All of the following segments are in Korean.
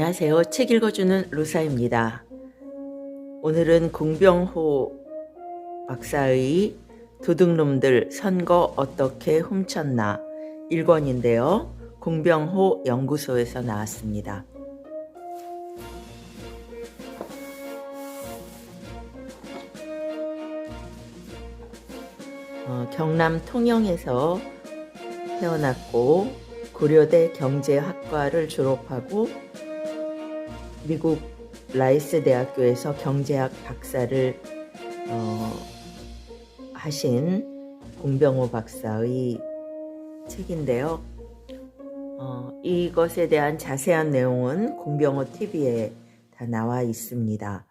안녕하세요. 책 읽어주는 루사입니다. 오늘은 공병호 박사의 도둑놈들 선거 어떻게 훔쳤나 1권인데요. 공병호 연구소에서 나왔습니다. 경남 통영에서 태어났고 고려대 경제학과를 졸업하고 미국 라이스 대학교에서 경제학 박사를 하신 공병호 박사의 책인데요. 이것에 대한 자세한 내용은 공병호 TV에 다 나와 있습니다.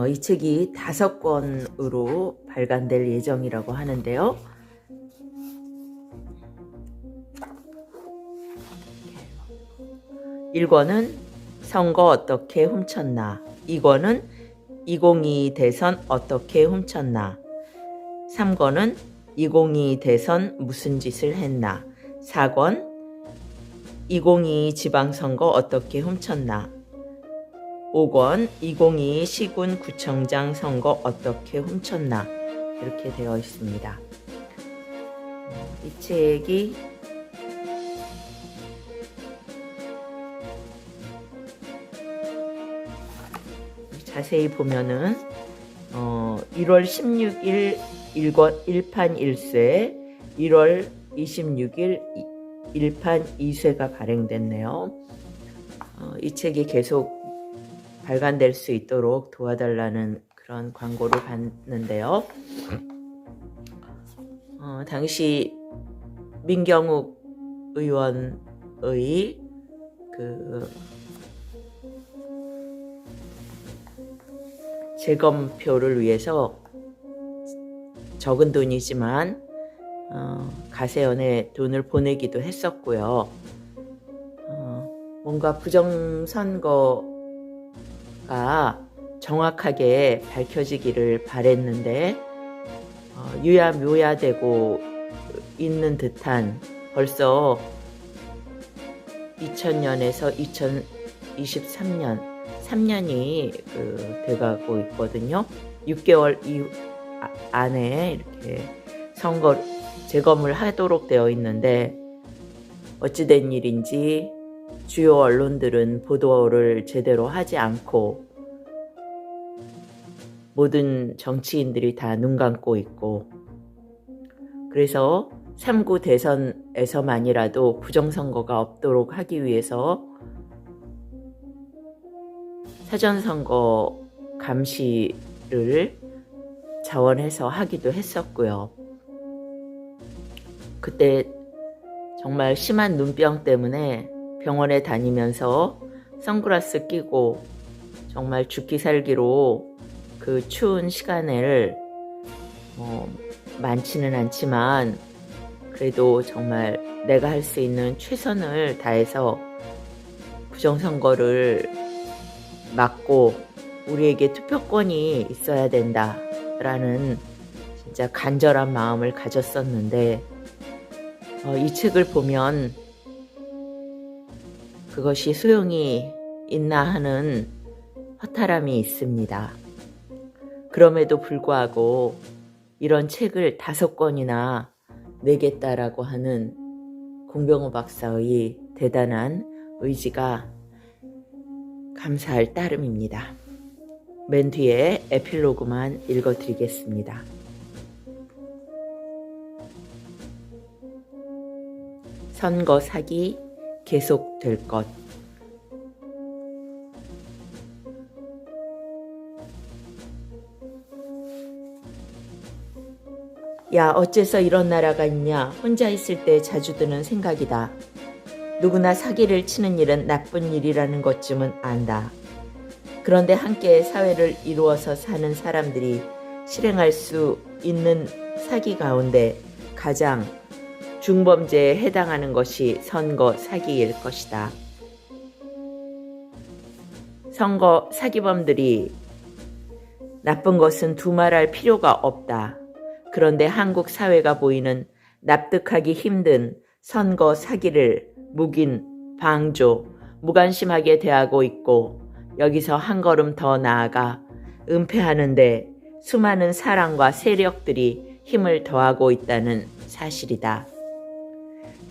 이 책이 5권으로 발간될 예정이라고 하는데요. 1권은 선거 어떻게 훔쳤나, 2권은 2022 대선 어떻게 훔쳤나, 3권은 2022 대선 무슨 짓을 했나, 4권 2022 지방선거 어떻게 훔쳤나, 5권 2022 시군 구청장 선거 어떻게 훔쳤나 이렇게 되어 있습니다. 이 책이 자세히 보면은 1월 16일 1권 1판 1쇄, 1월 26일 1판 2쇄가 발행됐네요. 이 책이 계속 발간될 수 있도록 도와달라는 그런 광고를 봤는데요. 당시 민경욱 의원의 재검표를 위해서 적은 돈이지만 가세연에 돈을 보내기도 했었고요. 뭔가 부정선거가 정확하게 밝혀지기를 바랬는데 유야묘야되고 있는 듯한, 벌써 2000년에서 2023년 3년이 돼가고 있거든요. 6개월 안에 이렇게 선거 재검을 하도록 되어 있는데 어찌된 일인지 주요 언론들은 보도를 제대로 하지 않고 모든 정치인들이 다 눈 감고 있고, 그래서 3구 대선에서만이라도 부정선거가 없도록 하기 위해서 사전선거 감시를 자원해서 하기도 했었고요. 그때 정말 심한 눈병 때문에 병원에 다니면서 선글라스 끼고 정말 죽기 살기로 그 추운 시간을 많지는 않지만 그래도 정말 내가 할 수 있는 최선을 다해서 부정선거를 막고 우리에게 투표권이 있어야 된다라는 진짜 간절한 마음을 가졌었는데 이 책을 보면 그것이 소용이 있나 하는 허탈함이 있습니다. 그럼에도 불구하고 이런 책을 5권이나 내겠다라고 하는 공병호 박사의 대단한 의지가 감사할 따름입니다. 맨 뒤에 에필로그만 읽어드리겠습니다. 선거 사기 계속될 것. 야, 어째서 이런 나라가 있냐. 혼자 있을 때 자주 드는 생각이다. 누구나 사기를 치는 일은 나쁜 일이라는 것쯤은 안다. 그런데 함께 사회를 이루어서 사는 사람들이 실행할 수 있는 사기 가운데 가장 중범죄에 해당하는 것이 선거 사기일 것이다. 선거 사기범들이 나쁜 것은 두말할 필요가 없다. 그런데 한국 사회가 보이는 납득하기 힘든 선거 사기를 묵인, 방조, 무관심하게 대하고 있고 여기서 한 걸음 더 나아가 은폐하는데 수많은 사람과 세력들이 힘을 더하고 있다는 사실이다.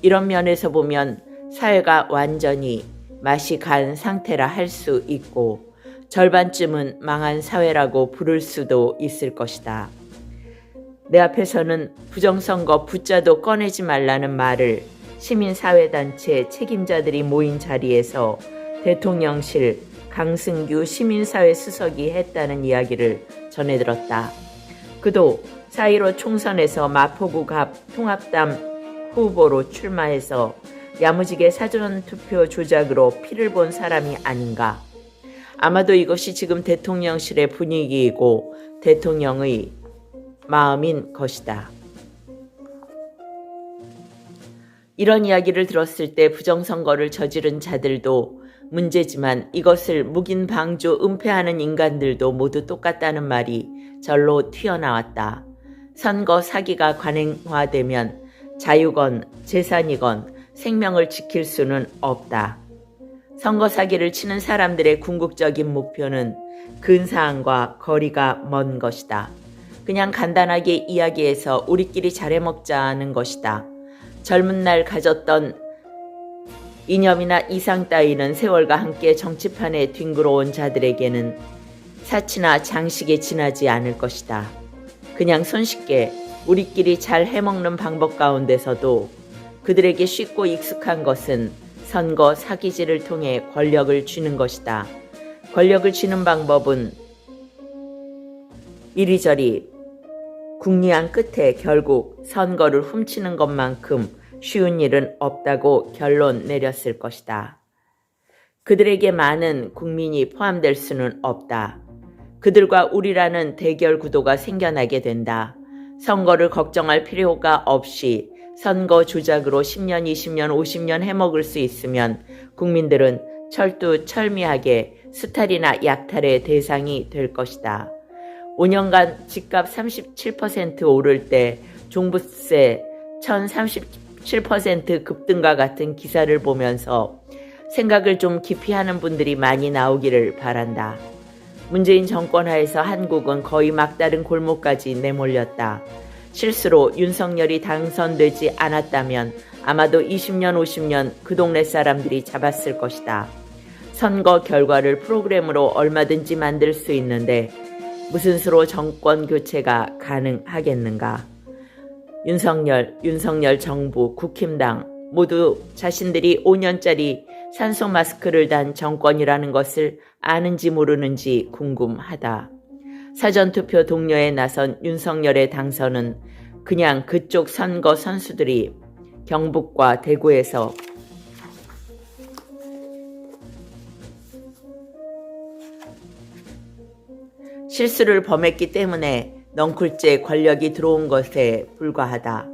이런 면에서 보면 사회가 완전히 맛이 간 상태라 할 수 있고 절반쯤은 망한 사회라고 부를 수도 있을 것이다. 내 앞에서는 부정선거 붙자도 꺼내지 말라는 말을 시민사회단체 책임자들이 모인 자리에서 대통령실 강승규 시민사회 수석이 했다는 이야기를 전해들었다. 그도 4.15 총선에서 마포구 갑 통합당 후보로 출마해서 야무지게 사전투표 조작으로 피를 본 사람이 아닌가. 아마도 이것이 지금 대통령실의 분위기이고 대통령의 마음인 것이다. 이런 이야기를 들었을 때 부정선거를 저지른 자들도 문제지만 이것을 묵인방조 은폐하는 인간들도 모두 똑같다는 말이 절로 튀어나왔다. 선거 사기가 관행화되면 자유건 재산이건 생명을 지킬 수는 없다. 선거 사기를 치는 사람들의 궁극적인 목표는 근사함과 거리가 먼 것이다. 그냥 간단하게 이야기해서 우리끼리 잘해먹자는 것이다. 젊은 날 가졌던 이념이나 이상 따위는 세월과 함께 정치판에 뒹굴어온 자들에게는 사치나 장식에 지나지 않을 것이다. 그냥 손쉽게 우리끼리 잘 해먹는 방법 가운데서도 그들에게 쉽고 익숙한 것은 선거 사기질을 통해 권력을 쥐는 것이다. 권력을 쥐는 방법은 이리저리 궁리한 끝에 결국 선거를 훔치는 것만큼 쉬운 일은 없다고 결론 내렸을 것이다. 그들에게 많은 국민이 포함될 수는 없다. 그들과 우리라는 대결 구도가 생겨나게 된다. 선거를 걱정할 필요가 없이 선거 조작으로 10년, 20년, 50년 해먹을 수 있으면 국민들은 철두철미하게 수탈이나 약탈의 대상이 될 것이다. 5년간 집값 37% 오를 때 종부세 1037% 급등과 같은 기사를 보면서 생각을 좀 깊이 하는 분들이 많이 나오기를 바란다. 문재인 정권 하에서 한국은 거의 막다른 골목까지 내몰렸다. 실수로 윤석열이 당선되지 않았다면 아마도 20년, 50년 그 동네 사람들이 잡았을 것이다. 선거 결과를 프로그램으로 얼마든지 만들 수 있는데 무슨 수로 정권 교체가 가능하겠는가. 윤석열 정부, 국힘당 모두 자신들이 5년짜리 산소 마스크를 단 정권이라는 것을 아는지 모르는지 궁금하다. 사전투표 독려에 나선 윤석열의 당선은 그냥 그쪽 선거 선수들이 경북과 대구에서 실수를 범했기 때문에 넝쿨째 권력이 들어온 것에 불과하다.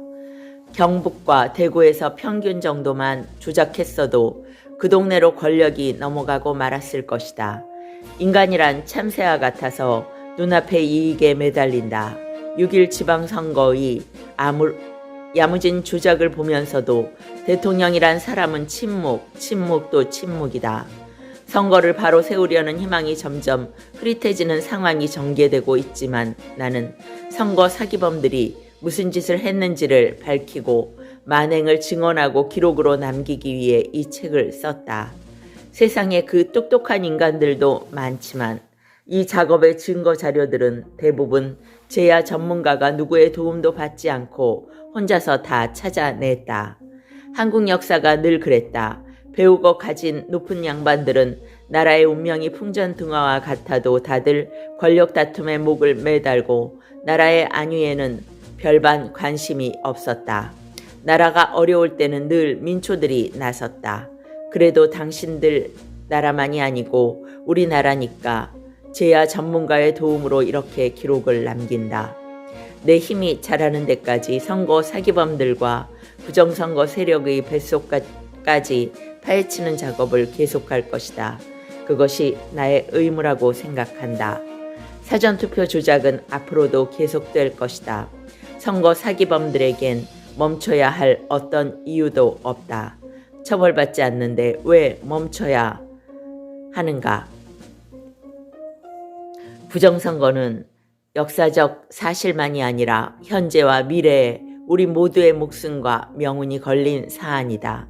경북과 대구에서 평균 정도만 조작했어도 그 동네로 권력이 넘어가고 말았을 것이다. 인간이란 참새와 같아서 눈앞의 이익에 매달린다. 6.1 지방선거의 야무진 조작을 보면서도 대통령이란 사람은 침묵도 침묵이다. 선거를 바로 세우려는 희망이 점점 흐릿해지는 상황이 전개되고 있지만 나는 선거 사기범들이 무슨 짓을 했는지를 밝히고 만행을 증언하고 기록으로 남기기 위해 이 책을 썼다. 세상에 그 똑똑한 인간들도 많지만 이 작업의 증거 자료들은 대부분 제야 전문가가 누구의 도움도 받지 않고 혼자서 다 찾아냈다. 한국 역사가 늘 그랬다. 배우고 가진 높은 양반들은 나라의 운명이 풍전등화와 같아도 다들 권력 다툼에 목을 매달고 나라의 안위에는 별반 관심이 없었다. 나라가 어려울 때는 늘 민초들이 나섰다. 그래도 당신들 나라만이 아니고 우리나라니까 제야 전문가의 도움으로 이렇게 기록을 남긴다. 내 힘이 자라는 데까지 선거 사기범들과 부정선거 세력의 뱃속까지 파헤치는 작업을 계속할 것이다. 그것이 나의 의무라고 생각한다. 사전투표 조작은 앞으로도 계속될 것이다. 선거 사기범들에겐 멈춰야 할 어떤 이유도 없다. 처벌받지 않는데 왜 멈춰야 하는가? 부정선거는 역사적 사실만이 아니라 현재와 미래에 우리 모두의 목숨과 명운이 걸린 사안이다.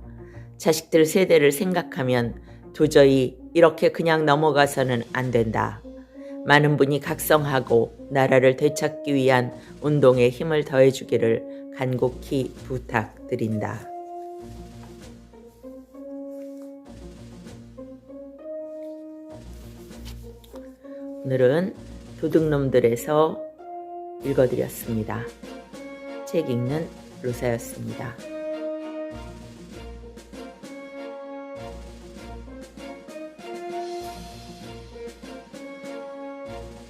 자식들 세대를 생각하면 도저히 이렇게 그냥 넘어가서는 안 된다. 많은 분이 각성하고 나라를 되찾기 위한 운동에 힘을 더해주기를 간곡히 부탁드린다. 오늘은 도둑놈들에서 읽어드렸습니다. 책 읽는 로사였습니다.